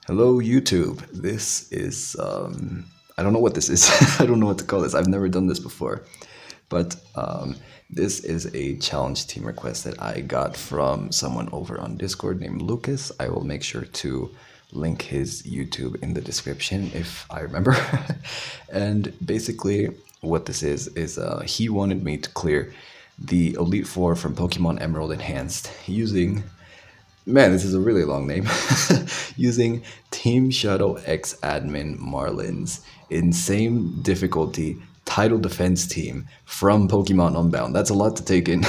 Hello, YouTube. This is, I don't know what this is. I don't know what to call this. I've never done this before. But this is a challenge team request that I got from someone over on Discord named Lucas. I will make sure to link his YouTube in the description if I remember. And basically, what this is he wanted me to clear the Elite Four from Pokemon Emerald Enhanced using. Man, this is a really long name. Using Team Shadow X Admin Marlins in same difficulty title defense team from Pokemon Unbound. That's a lot to take in.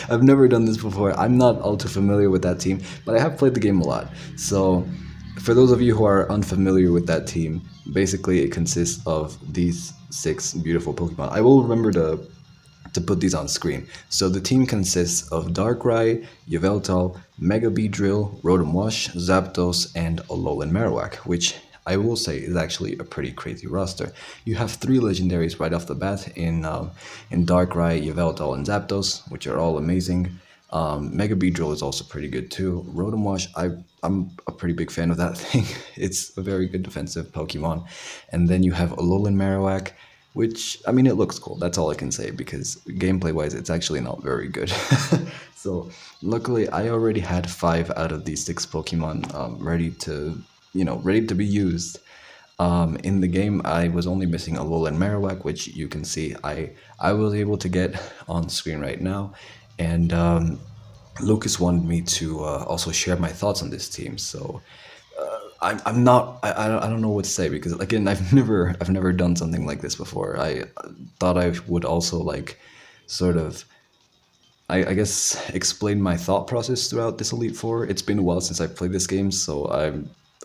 I've never done this before. I'm not all too familiar with that team, but I have played the game a lot. So, for those of you who are unfamiliar with that team, basically it consists of these 6 beautiful Pokemon. I will remember to put these on screen. So the team consists of Darkrai, Yveltal, mGBAdroid, Rotom-Wash, Zapdos, and Alolan Marowak, which I will say is actually a pretty crazy roster. You have 3 legendaries right off the bat in Darkrai, Yveltal, and Zapdos, which are all amazing. mGBAdroid is also pretty good too. Rotom-Wash, I'm a pretty big fan of that thing. It's a very good defensive Pokemon. And then you have Alolan Marowak, which, I mean, it looks cool. That's all I can say, because gameplay-wise, it's actually not very good. So, luckily, I already had 5 out of these 6 Pokemon ready to be used. In the game, I was only missing Alolan Marowak, which you can see I was able to get on screen right now. And Lucas wanted me to also share my thoughts on this team, so I'm not I don't know what to say, because again I've never done something like this before. I thought I would also like sort of I guess explain my thought process throughout this Elite Four. It's been a while since I've played this game, so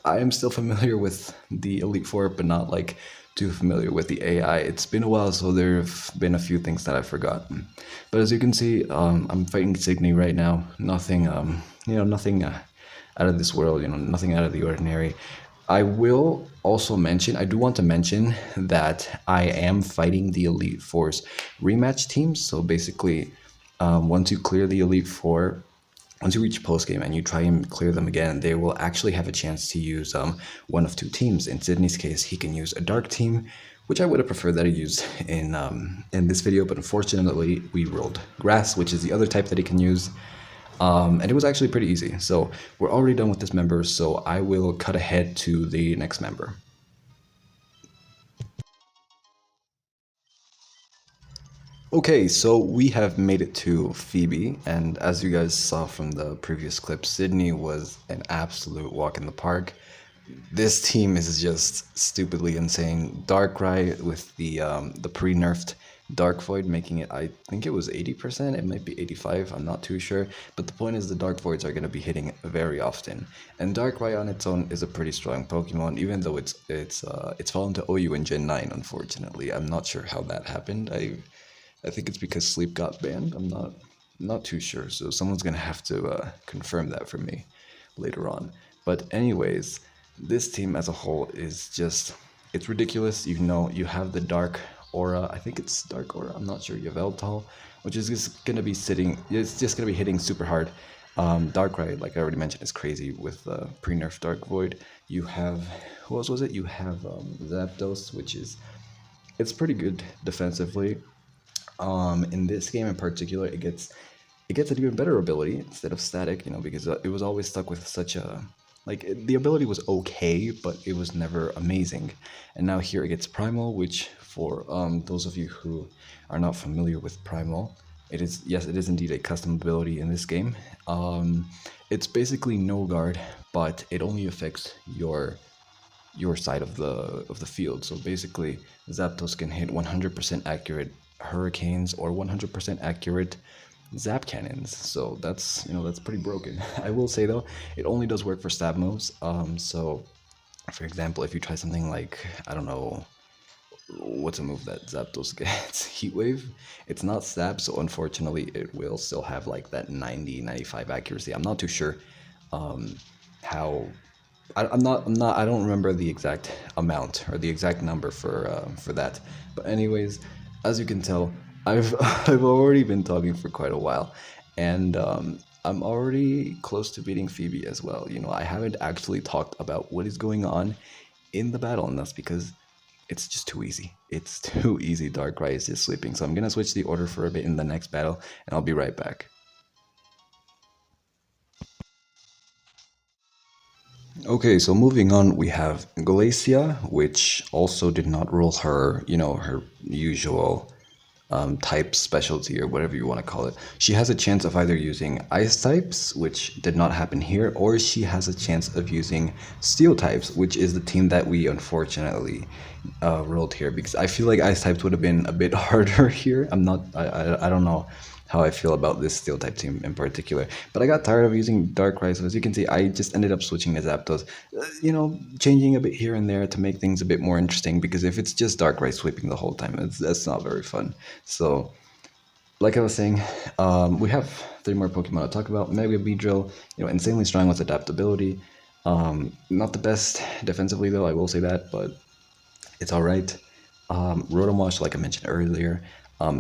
I am still familiar with the Elite Four, but not like too familiar with the AI. It's been a while, so there have been a few things that I've forgotten. But as you can see, I'm fighting Signy right now. Nothing, nothing out of this world. Nothing out of the ordinary. I will also mention, I do want to mention that I am fighting the Elite Four's rematch teams. So basically, once you clear the Elite Four, once you reach post-game and you try and clear them again, they will actually have a chance to use one of 2 teams. In Sydney's case, he can use a dark team, which I would have preferred that he used in this video, but unfortunately we rolled grass, which is the other type that he can use. And it was actually pretty easy. So we're already done with this member, so I will cut ahead to the next member. Okay, so we have made it to Phoebe, and as you guys saw from the previous clip, Sydney was an absolute walk in the park. This team is just stupidly insane. Darkrai with the pre-nerfed Dark Void, making it, I think it was 80%, it might be 85, I'm not too sure. But the point is the Dark Voids are going to be hitting very often. And Darkrai on its own is a pretty strong Pokemon, even though it's fallen to OU in Gen 9, unfortunately. I'm not sure how that happened. I think it's because Sleep got banned. I'm not too sure, so someone's gonna have to confirm that for me later on. But anyways, this team as a whole is just, it's ridiculous. You have the Dark Aura, I think it's Dark Aura, I'm not sure, Yveltal, which is just gonna be hitting super hard. Darkrai, like I already mentioned, is crazy with pre-nerf Dark Void. You have, who else was it? You have Zapdos, which is, it's pretty good defensively. In this game in particular, it gets an even better ability instead of static, because it was always stuck with such a, like, the ability was okay, but it was never amazing. And now here it gets Primal, which for those of you who are not familiar with Primal, it is indeed a custom ability in this game. It's basically no guard, but it only affects your side of the field. So basically, Zapdos can hit 100% accurate hurricanes or 100% accurate zap cannons. So that's pretty broken. I will say though, it only does work for stab moves. So for example, if you try something like, I don't know, what's a move that Zapdos gets? Heat Wave. It's not stab, so unfortunately it will still have like that 90-95 accuracy. I'm not too sure how. I don't remember the exact amount or the exact number for that. But anyways, as you can tell, I've already been talking for quite a while, and I'm already close to beating Phoebe as well. I haven't actually talked about what is going on in the battle, and that's because it's just too easy. It's too easy. Darkrai is just sleeping. So I'm gonna switch the order for a bit in the next battle, and I'll be right back. Okay, so moving on, we have Glacia, which also did not roll her, her usual type specialty or whatever you want to call it. She has a chance of either using ice types, which did not happen here, or she has a chance of using steel types, which is the team that we unfortunately rolled here, because I feel like ice types would have been a bit harder here. I don't know how I feel about this steel type team in particular, but I got tired of using Darkrai, so as you can see, I just ended up switching to Zapdos, changing a bit here and there to make things a bit more interesting, because if it's just Darkrai sweeping the whole time, that's not very fun. So like I was saying, we have 3 more Pokemon to talk about. MediaFire, insanely strong with adaptability. Not the best defensively though, I will say that, but it's all right. Rotom, like I mentioned earlier,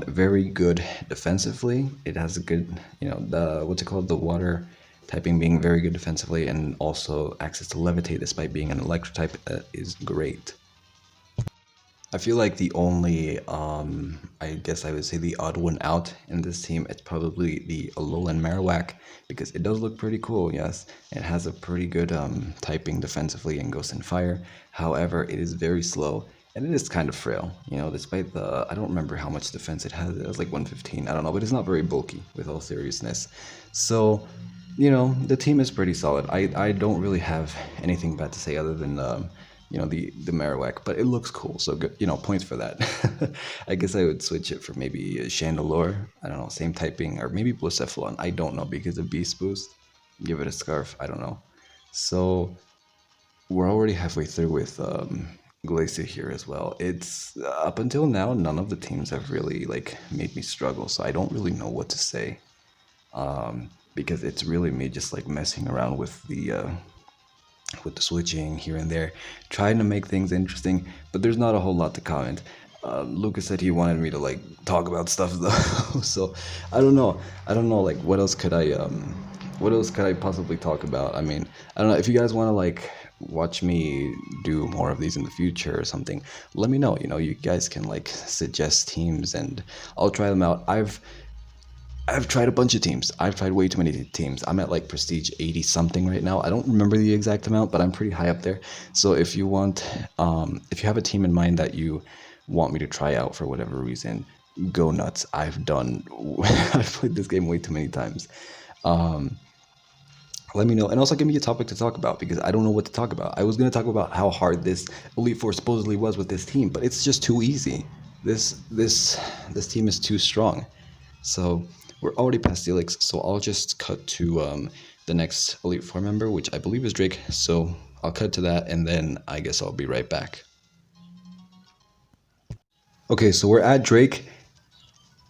very good defensively. It has a good, the what's it called, the water typing being very good defensively, and also access to levitate despite being an electric type is great. I feel like the only, I guess I would say the odd one out in this team, it's probably the Alolan Marowak, because it does look pretty cool, yes. It has a pretty good typing defensively in Ghost and Fire. However, it is very slow, and it is kind of frail, despite I don't remember how much defense it has. It has like 115, I don't know, but it's not very bulky, with all seriousness. So, the team is pretty solid. I don't really have anything bad to say other than the Marowak, but it looks cool, so good, points for that. I guess I would switch it for maybe a Chandelure, I don't know, same typing, or maybe Blacephalon, I don't know, because of Beast Boost. Give it a Scarf, I don't know. So we're already halfway through with Glacia here as well. It's up until now, none of the teams have really made me struggle, so I don't really know what to say, because it's really me just messing around with the switching here and there, trying to make things interesting, but there's not a whole lot to comment. Lucas said he wanted me to talk about stuff though, so I don't know. What else could I possibly talk about? I mean, I don't know if you guys want to watch me do more of these in the future or something. Let me know. You guys can suggest teams and I'll try them out. I've tried a bunch of teams. I've tried way too many teams. I'm at prestige 80 something right now. I don't remember the exact amount, but I'm pretty high up there. So if you want, if you have a team in mind that you want me to try out for whatever reason, go nuts. I've played this game way too many times. Let me know, and also give me a topic to talk about, because I don't know what to talk about. I was going to talk about how hard this Elite Four supposedly was with this team, but it's just too easy. This team is too strong. So we're already past Helix, so I'll just cut to the next Elite Four member, which I believe is Drake. So I'll cut to that, and then I guess I'll be right back. Okay, so we're at Drake,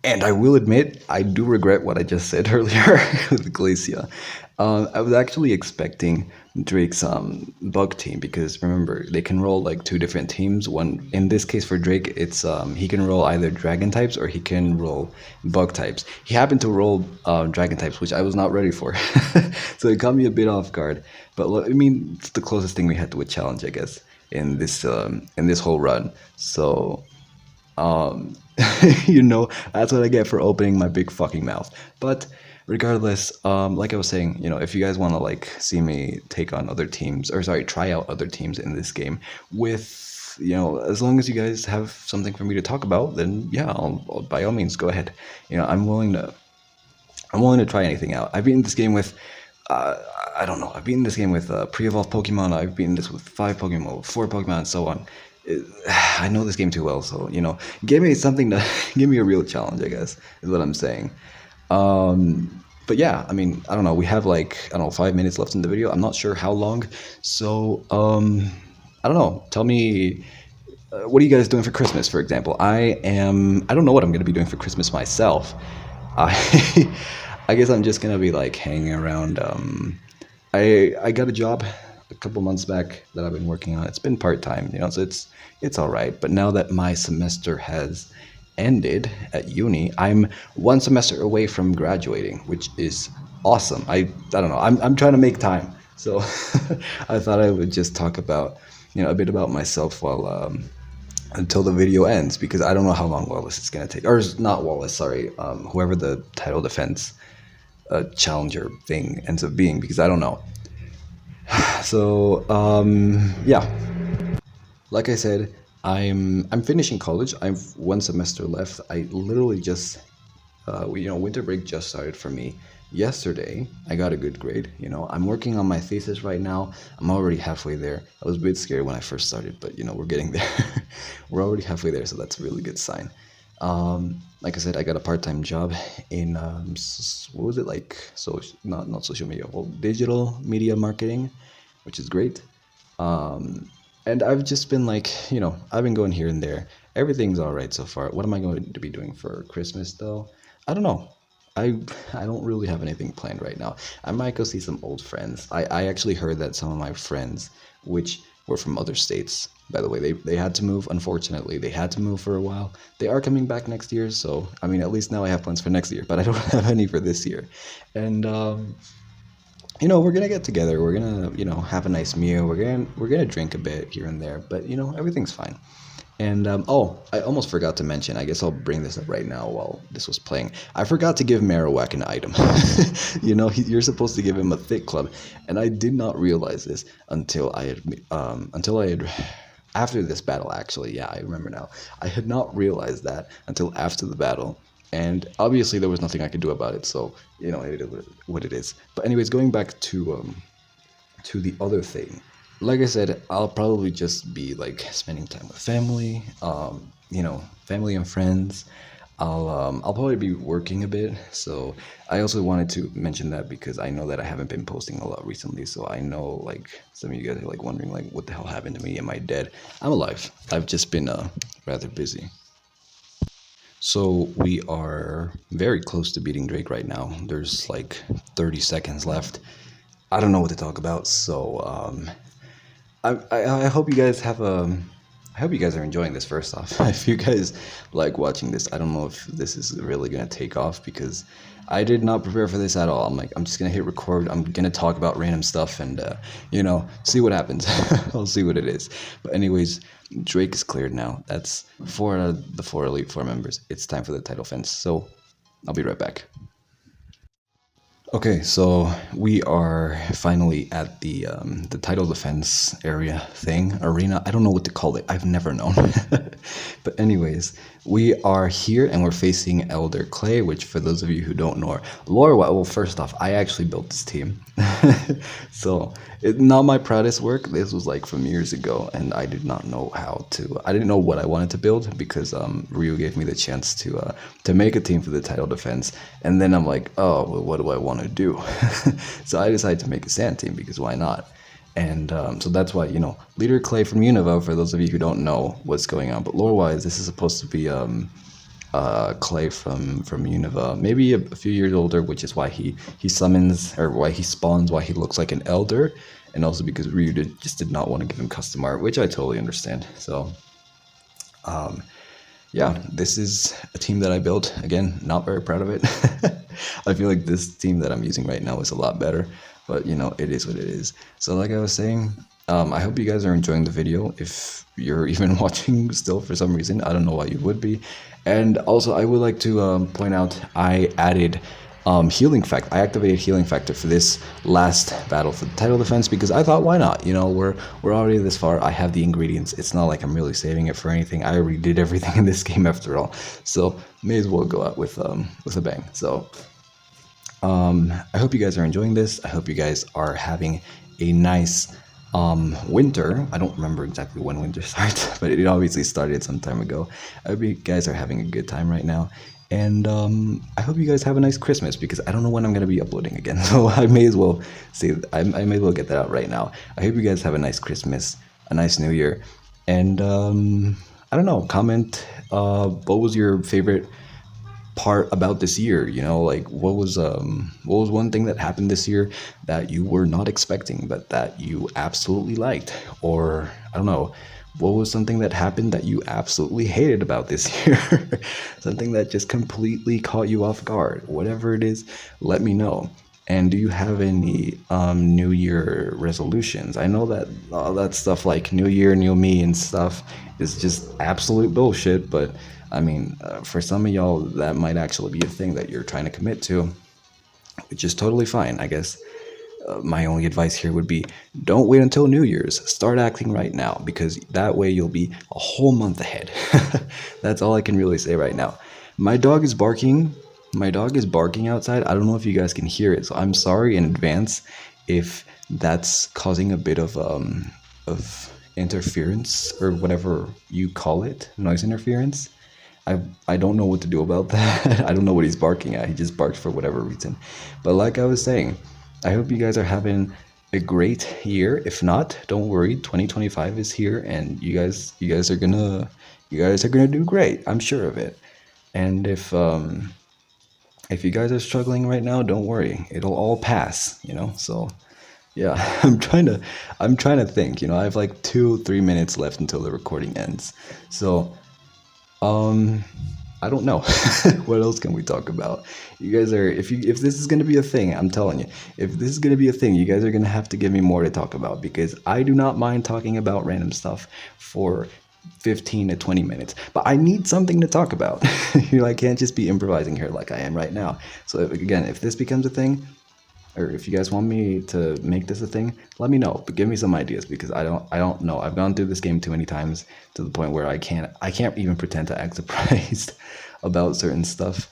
and I will admit, I do regret what I just said earlier with Glacia. I was actually expecting Drake's bug team, because remember, they can roll 2 different teams. One, in this case for Drake, it's he can roll either dragon types or he can roll bug types. He happened to roll dragon types, which I was not ready for. So it caught me a bit off guard. But I mean, it's the closest thing we had to a challenge, I guess, in this whole run. So that's what I get for opening my big fucking mouth. But regardless, like I was saying, if you guys want to see me take on other teams, or sorry, try out other teams in this game, with as long as you guys have something for me to talk about, then yeah, I'll by all means go ahead. I'm willing to try anything out. I've beaten this game with I don't know. I've beaten this game with pre-evolved Pokemon. I've beaten this with 5 Pokemon, 4 Pokemon, and so on. I know this game too well, so give me something to give me a real challenge, I guess, is what I'm saying. But yeah, I mean, I don't know. We have 5 minutes left in the video. I'm not sure how long. So I don't know. Tell me, what are you guys doing for Christmas, for example? I don't know what I'm gonna be doing for Christmas myself. I guess I'm just gonna be hanging around. I got a job a couple months back that I've been working on. It's been part-time, so it's all right. But now that my semester has ended at uni, I'm 1 semester away from graduating, which is awesome. I don't know. I'm trying to make time, so I thought I would just talk about a bit about myself while until the video ends, because I don't know how long Wallace is gonna take, or not Wallace, sorry, whoever the title defense challenger thing ends up being, because I don't know. So yeah, like I said, I'm finishing college. I've one semester left. I literally just winter break just started for me yesterday. I got a good grade. I'm working on my thesis right now. I'm already halfway there. I was a bit scared when I first started, but we're getting there. We're already halfway there, so that's a really good sign. Like I said, I got a part-time job in what was it, like, so not social media, well, digital media marketing, which is great. And I've just been like, I've been going here and there. Everything's all right so far. What am I going to be doing for Christmas though? I don't know. I don't really have anything planned right now. I might go see some old friends. I actually heard that some of my friends, which were from other states, by the way, they had to move. Unfortunately, they had to move for a while. They are coming back next year, so I mean, at least now I have plans for next year, but I don't have any for this year. And we're gonna get together. We're gonna, have a nice meal. We're gonna drink a bit here and there, but everything's fine. And oh, I almost forgot to mention. I guess I'll bring this up right now while this was playing. I forgot to give Marowak an item. You're supposed to give him a thick club, and I did not realize this until I had after this battle. Actually, yeah, I remember now. I had not realized that until after the battle. And obviously there was nothing I could do about it, so it is what it is. But anyways, going back to the other thing, like I said, I'll probably just be like spending time with family, family and friends. I'll probably be working a bit, so I also wanted to mention that because I know that I haven't been posting a lot recently. So I know like some of you guys are like wondering like what the hell happened to me? Am I dead? I'm alive. I've just been rather busy. So we are very close to beating Drake right now. There's like 30 seconds left. I don't know what to talk about, so I hope you guys have I hope you guys are enjoying this first off. If you guys like watching this, I don't know if this is really gonna take off because I did not prepare for this at all. I'm just gonna hit record. I'm gonna talk about random stuff and see what happens. I'll see what it is. But anyways, Drake is cleared now. That's 4 out of the 4 Elite Four members. It's time for the title fence. So I'll be right back. Okay, so we are finally at the title defense area thing, arena. I don't know what to call it. I've never known. But anyways, we are here and we're facing Elder Clay, which for those of you who don't know, lore. Well, first off, I actually built this team. So it's not my proudest work. This was like from years ago, and I did not know I didn't know what I wanted to build because Ryu gave me the chance to make a team for the title defense, and then I'm like, oh, well, what do I want to do? So I decided to make a sand team because why not? And so that's why, Leader Clay from Unova, for those of you who don't know what's going on, but lore-wise, this is supposed to be Clay from Unova, maybe a few years older, which is why he summons, or why he spawns, why he looks like an elder, and also because Ryu just did not want to give him custom art, which I totally understand. So yeah, this is a team that I built. Again, not very proud of it. I feel like this team that I'm using right now is a lot better, but it is what it is. So like I was saying, I hope you guys are enjoying the video. If you're even watching still for some reason, I don't know why you would be. And also I would like to point out I added healing factor. I activated healing factor for this last battle for the title defense because I thought, why not? We're already this far. I have the ingredients. It's not like I'm really saving it for anything. I already did everything in this game after all, so may as well go out with a bang. So I hope you guys are enjoying this. I hope you guys are having a nice winter. I don't remember exactly when winter starts, but it obviously started some time ago. I hope you guys are having a good time right now. And I hope you guys have a nice Christmas because I don't know when I'm going to be uploading again. So I may as well I may as well get that out right now. I hope you guys have a nice Christmas, a nice New Year. And I don't know, comment what was your favorite part about this year? Like what was one thing that happened this year that you were not expecting but that you absolutely liked? Or I don't know, what was something that happened that you absolutely hated about this year? Something that just completely caught you off guard. Whatever it is, let me know. And do you have any New Year resolutions? I know that all that stuff like New Year, New Me and stuff is just absolute bullshit, but I mean, for some of y'all, that might actually be a thing that you're trying to commit to, which is totally fine, I guess. My only advice here would be don't wait until New Year's. Start acting right now because that way you'll be a whole month ahead. That's all I can really say right now. My dog is barking. My dog is barking outside. I don't know if you guys can hear it, so I'm sorry in advance if that's causing a bit of interference or whatever you call it, noise interference. I don't know what to do about that. I don't know what he's barking at. He just barked for whatever reason. But like I was saying, I hope you guys are having a great year. If not, don't worry. 2025 is here, and you guys are gonna do great. I'm sure of it. And if you guys are struggling right now, don't worry. It'll all pass. So yeah, I'm trying to think. I have like 2-3 minutes left until the recording ends. So I don't know. What else can we talk about? You guys are if this is gonna be a thing, I'm telling you, if this is gonna be a thing, you guys are gonna have to give me more to talk about because I do not mind talking about random stuff for 15 to 20 minutes. But I need something to talk about. I can't just be improvising here like I am right now. So again, if this becomes a thing, or if you guys want me to make this a thing, let me know. But give me some ideas because I don't know. I've gone through this game too many times to the point where I can't even pretend to act surprised about certain stuff.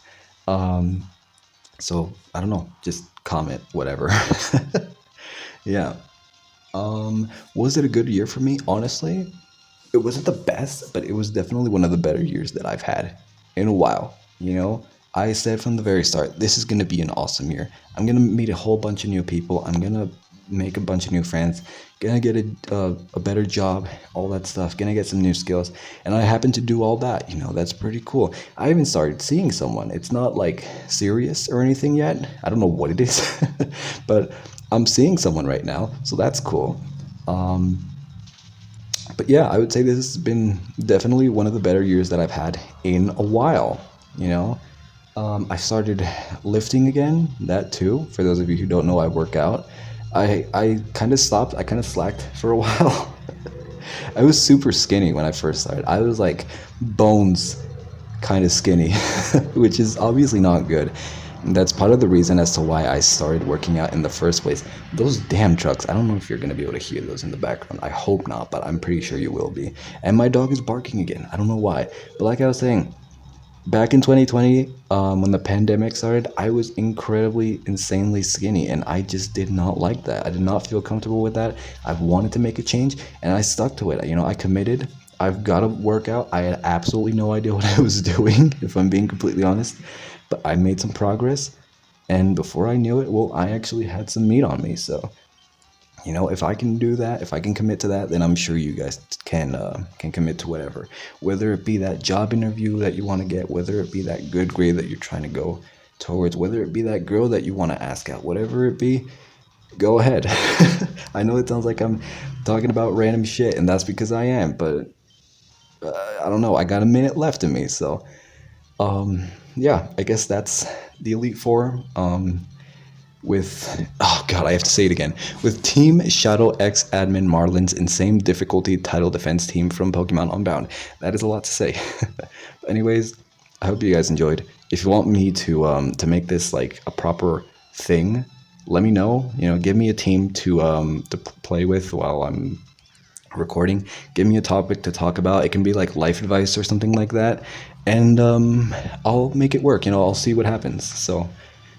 So I don't know. Just comment whatever. Yeah. Was it a good year for me? Honestly, it wasn't the best, but it was definitely one of the better years that I've had in a while. I said from the very start, this is going to be an awesome year. I'm going to meet a whole bunch of new people. I'm going to make a bunch of new friends, going to get a better job, all that stuff, going to get some new skills. And I happen to do all that. That's pretty cool. I even started seeing someone. It's not like serious or anything yet. I don't know what it is, but I'm seeing someone right now. So that's cool. But yeah, I would say this has been definitely one of the better years that I've had in a while. I started lifting again, that too. For those of you who don't know, I work out. I kind of stopped, I kind of slacked for a while. I was super skinny when I first started. I was like bones kind of skinny, which is obviously not good. And that's part of the reason as to why I started working out in the first place. Those damn trucks, I don't know if you're going to be able to hear those in the background. I hope not, but I'm pretty sure you will be. And my dog is barking again. I don't know why. But like I was saying, back in 2020, when the pandemic started, I was incredibly, insanely skinny, and I just did not like that. I did not feel comfortable with that. I wanted to make a change, and I stuck to it. I committed. I've got to work out. I had absolutely no idea what I was doing, if I'm being completely honest. But I made some progress, and before I knew it, well, I actually had some meat on me. So, if I can do that, if I can commit to that, then I'm sure you guys can commit to whatever. Whether it be that job interview that you want to get, whether it be that good grade that you're trying to go towards, whether it be that girl that you want to ask out, whatever it be, go ahead. I know it sounds like I'm talking about random shit, and that's because I am, but I don't know. I got a minute left in me, so yeah, I guess that's the Elite Four. With, oh god, I have to say it again, with Team Shadow X Admin Marlins in same difficulty title defense team from Pokemon Unbound. That is a lot to say. But anyways, I hope you guys enjoyed. If you want me to make this like a proper thing, let me know. Give me a team to play with while I'm recording. Give me a topic to talk about. It can be like life advice or something like that, and I'll make it work. I'll see what happens. So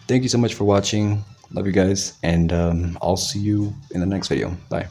thank you so much for watching. Love you guys, and I'll see you in the next video. Bye.